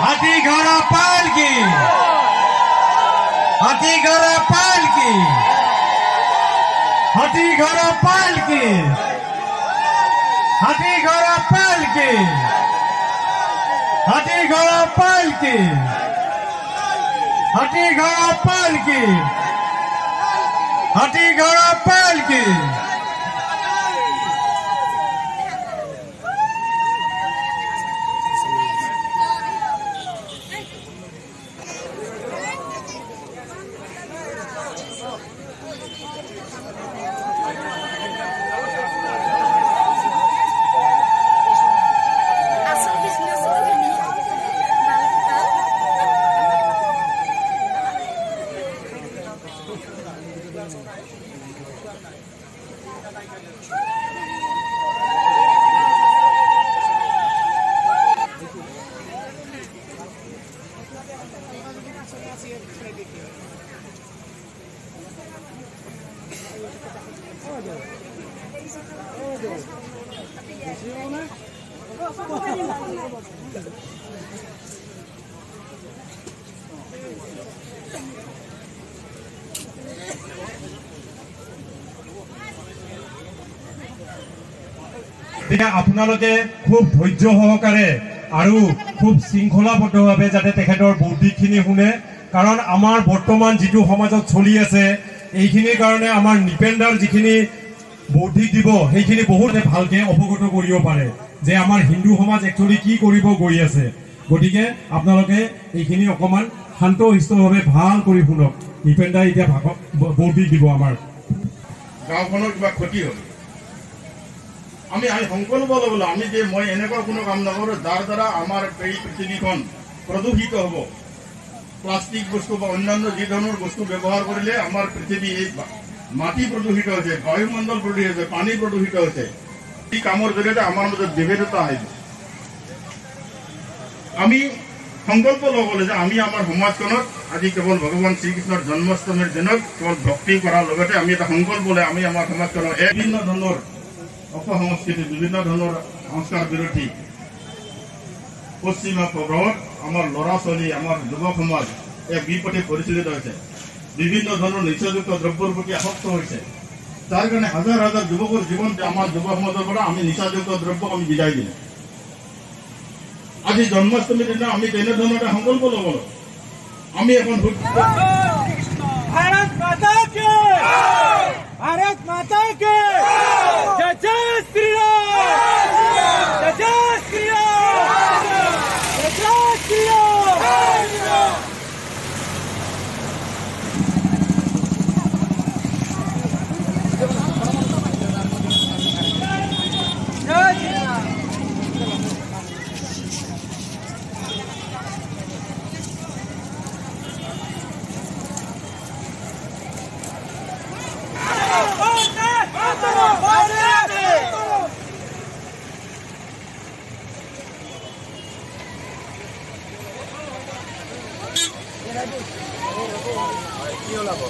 हाथीघोड़ा पालकी, हाथीघोड़ा पालकी, हाथीघोड़ा पालकी, हाथीघोड़ा पालकी, हाथीघोड़ा पालकी, हाथीघोड़ा पालकी, हाथीघोड़ा पालकी। আপোনালোকে খুব ধৈৰ্য সহকাৰে আৰু খুব শৃংখলাবদ্ধভাৱে যাতে তেখেতৰ বৌদ্ধিকখিনি শুনে, কাৰণ আমাৰ বৰ্তমান যিটো সমাজত চলি আছে এইখিনিৰ কাৰণে আমাৰ নিপেন্দাৰ যিখিনি বৌদ্ধিক দিব সেইখিনি বহুত ভালকে অৱগত কৰিব পাৰে যে আমাৰ হিন্দু সমাজ একচুৱেলি কি কৰিব গৈ আছে। গতিকে আপোনালোকে এইখিনি অকমান শান্ত শিষ্টভাৱে ভাল কৰি শুনক। নিপেন্দাই এতিয়া বৌদ্ধিক দিব। আমাৰ গাঁওখনৰ কিবা ক্ষতি হ'ল, আমি সংকল্প ল'ব, আমি যে মই এনেকুৱা কোনো কাম নকৰোঁ যাৰ দ্বাৰা আমাৰ এই পৃথিৱীখন প্ৰদূষিত হ'ব। প্লাষ্টিক বস্তু বা অন্যান্য যি ধৰণৰ বস্তু ব্যৱহাৰ কৰিলে আমাৰ পৃথিৱী এই মাটি প্ৰদূষিত হৈছে, বায়ুমণ্ডল প্ৰদূষিত হৈছে, পানী প্ৰদূষিত হৈছে। এই কামৰ জৰিয়তে আমাৰ মাজত বিভেদতা আহিব। আমি সংকল্প ল'ব লাগে যে আমি আমাৰ সমাজখনত আজি কেৱল ভগৱান শ্ৰীকৃষ্ণৰ জন্মাষ্টমীৰ দিনত কেৱল ভক্তি কৰাৰ লগতে আমি এটা সংকল্প লৈ আমি আমাৰ সমাজখনৰ বিভিন্ন ধৰণৰ অপসংস্কৃতি, বিভিন্ন ধৰণৰ সংস্কাৰ বিৰোধী পশ্চিমা প্ৰভাৱত আমাৰ ল'ৰা ছোৱালী, আমাৰ যুৱক সমাজ এক বিপথে পৰিচালিত হৈছে। বিভিন্ন ধৰণৰ নিচাযুক্ত দ্ৰব্যৰ প্ৰতি আসক্ত হৈছে। তাৰ কাৰণে হাজাৰ হাজাৰ যুৱকৰ জীৱন আমাৰ যুৱ সমাজৰ পৰা আমি নিচাযুক্ত দ্ৰব্যক আমি বিদায় দিলোঁ। আজি জন্মাষ্টমীৰ দিনা আমি তেনেধৰণৰ এটা সংকল্প ল'ব লাগিব। আমি এখন भारत माता के, भारत माता के जय जय श्री राम, जय जय श्री राम, जय जय श्री राम। কি ওলাব?